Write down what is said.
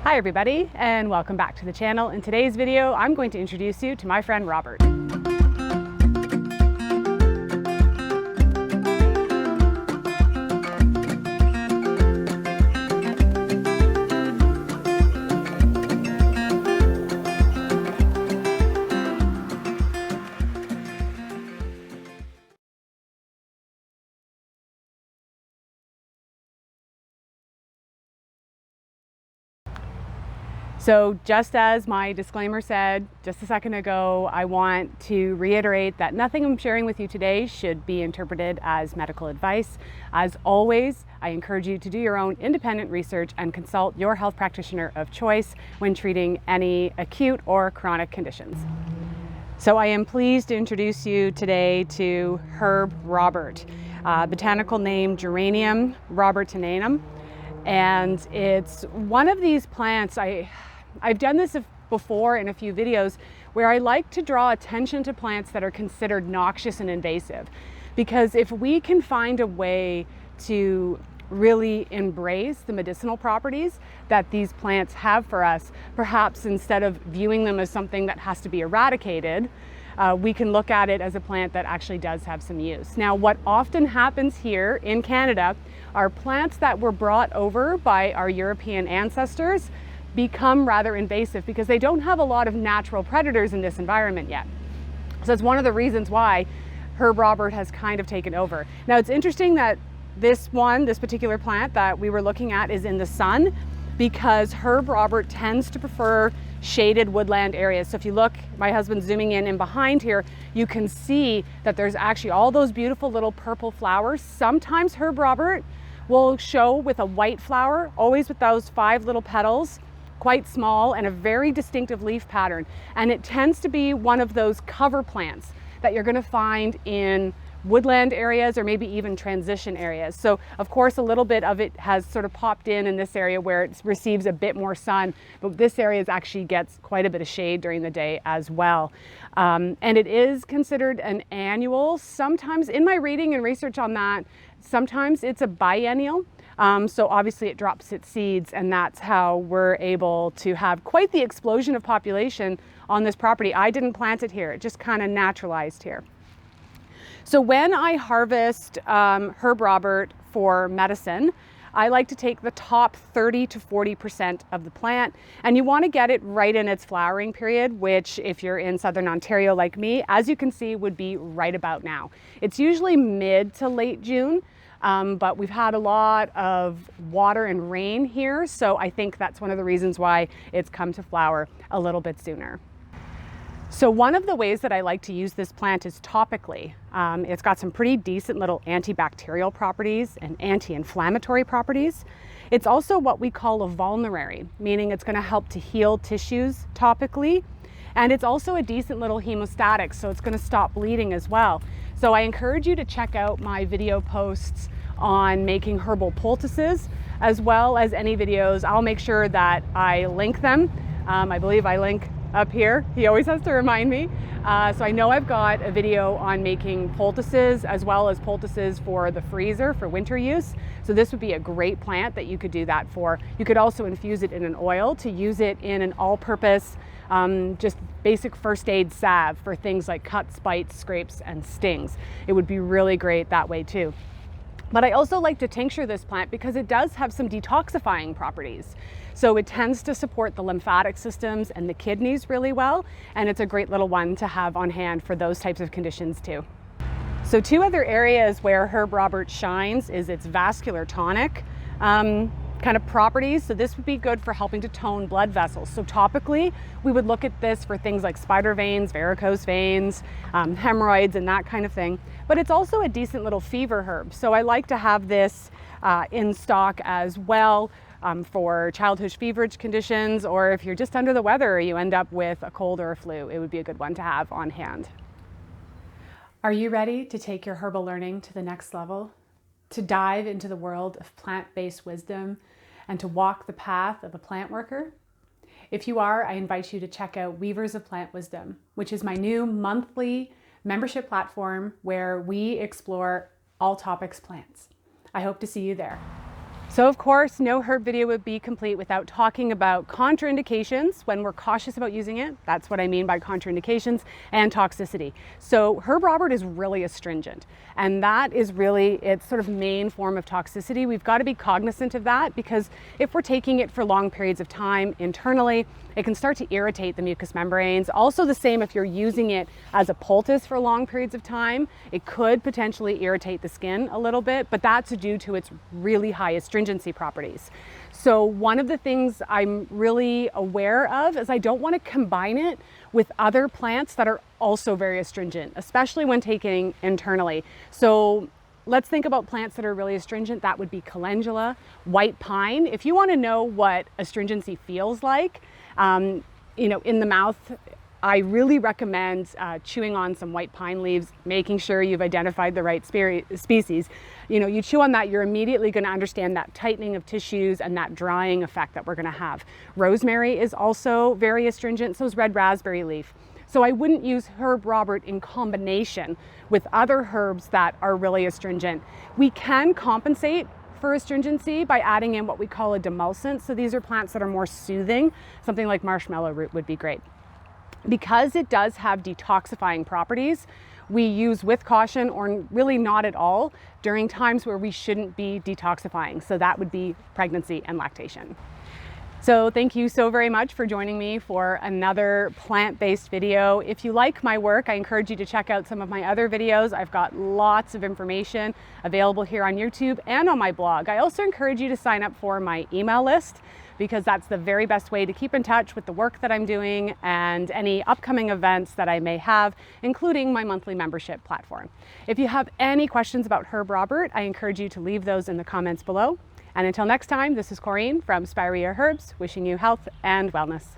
Hi everybody, and welcome back to the channel. In today's video, I'm going to introduce you to my friend Robert. So just as my disclaimer said just a second ago, I want to reiterate that nothing I'm sharing with you today should be interpreted as medical advice. As always, I encourage you to do your own independent research and consult your health practitioner of choice when treating any acute or chronic conditions. So I am pleased to introduce you today to Herb Robert, botanical name Geranium robertianum. And it's one of these plants, I've done this before in a few videos where I like to draw attention to plants that are considered noxious and invasive. Because if we can find a way to really embrace the medicinal properties that these plants have for us, perhaps instead of viewing them as something that has to be eradicated, we can look at it as a plant that actually does have some use. Now, what often happens here in Canada are plants that were brought over by our European ancestors become rather invasive because they don't have a lot of natural predators in this environment yet. So it's one of the reasons why Herb Robert has kind of taken over. Now, it's interesting that this particular plant that we were looking at is in the sun, because Herb Robert tends to prefer shaded woodland areas. So if you look, my husband's zooming in and behind here, you can see that there's actually all those beautiful little purple flowers. Sometimes Herb Robert will show with a white flower, always with those 5 little petals, quite small, and a very distinctive leaf pattern. And it tends to be one of those cover plants that you're going to find in woodland areas or maybe even transition areas. So of course a little bit of it has sort of popped in this area where it receives a bit more sun, but this area actually gets quite a bit of shade during the day as well. And it is considered an annual. Sometimes in my reading and research on that, sometimes it's a biennial. So obviously it drops its seeds, and that's how we're able to have quite the explosion of population on this property. I didn't plant it here, it just kind of naturalized here. So when I harvest Herb Robert for medicine, I like to take the top 30 to 40% of the plant, and you want to get it right in its flowering period, which if you're in Southern Ontario like me, as you can see, would be right about now. It's usually mid to late June. But we've had a lot of water and rain here, so I think that's one of the reasons why it's come to flower a little bit sooner. So one of the ways that I like to use this plant is topically. It's got some pretty decent little antibacterial properties and anti-inflammatory properties. It's also what we call a vulnerary, meaning it's going to help to heal tissues topically. And it's also a decent little hemostatic, so it's going to stop bleeding as well. So I encourage you to check out my video posts on making herbal poultices, as well as any videos. I'll make sure that I link them. I believe I link up here. He always has to remind me. So I know I've got a video on making poultices, as well as poultices for the freezer for winter use. So this would be a great plant that you could do that for. You could also infuse it in an oil to use it in an all-purpose just basic first aid salve for things like cuts, bites, scrapes, and stings. It would be really great that way too. But I also like to tincture this plant because it does have some detoxifying properties. So it tends to support the lymphatic systems and the kidneys really well, and it's a great little one to have on hand for those types of conditions too. So 2 other areas where Herb Robert shines is its vascular tonic kind of properties. So this would be good for helping to tone blood vessels. So topically, we would look at this for things like spider veins, varicose veins, hemorrhoids, and that kind of thing. But it's also a decent little fever herb. So I like to have this in stock as well for childhood feverish conditions, or if you're just under the weather, you end up with a cold or a flu, it would be a good one to have on hand. Are you ready to take your herbal learning to the next level? To dive into the world of plant-based wisdom and to walk the path of a plant worker? If you are, I invite you to check out Weavers of Plant Wisdom, which is my new monthly membership platform where we explore all topics plants. I hope to see you there. So of course, no herb video would be complete without talking about contraindications when we're cautious about using it. That's what I mean by contraindications, and toxicity. So Herb Robert is really astringent, and that is really its sort of main form of toxicity. We've got to be cognizant of that, because if we're taking it for long periods of time internally, it can start to irritate the mucous membranes. Also the same if you're using it as a poultice for long periods of time, it could potentially irritate the skin a little bit, but that's due to its really high astringency properties. So one of the things I'm really aware of is I don't want to combine it with other plants that are also very astringent, especially when taking internally. So let's think about plants that are really astringent. That would be calendula, white pine. If you want to know what astringency feels like, you know, in the mouth, I really recommend chewing on some white pine leaves, making sure you've identified the right species. You know, you chew on that, you're immediately going to understand that tightening of tissues and that drying effect that we're going to have. Rosemary is also very astringent, so is red raspberry leaf. So I wouldn't use Herb Robert in combination with other herbs that are really astringent. We can compensate for astringency by adding in what we call a demulcent. So these are plants that are more soothing. Something like marshmallow root would be great. Because it does have detoxifying properties, we use with caution, or really not at all, during times where we shouldn't be detoxifying. So that would be pregnancy and lactation. So thank you so very much for joining me for another plant-based video. If you like my work, I encourage you to check out some of my other videos. I've got lots of information available here on YouTube and on my blog. I also encourage you to sign up for my email list, because that's the very best way to keep in touch with the work that I'm doing and any upcoming events that I may have, including my monthly membership platform. If you have any questions about Herb Robert, I encourage you to leave those in the comments below. And until next time, this is Corinne from Spiraea Herbs, wishing you health and wellness.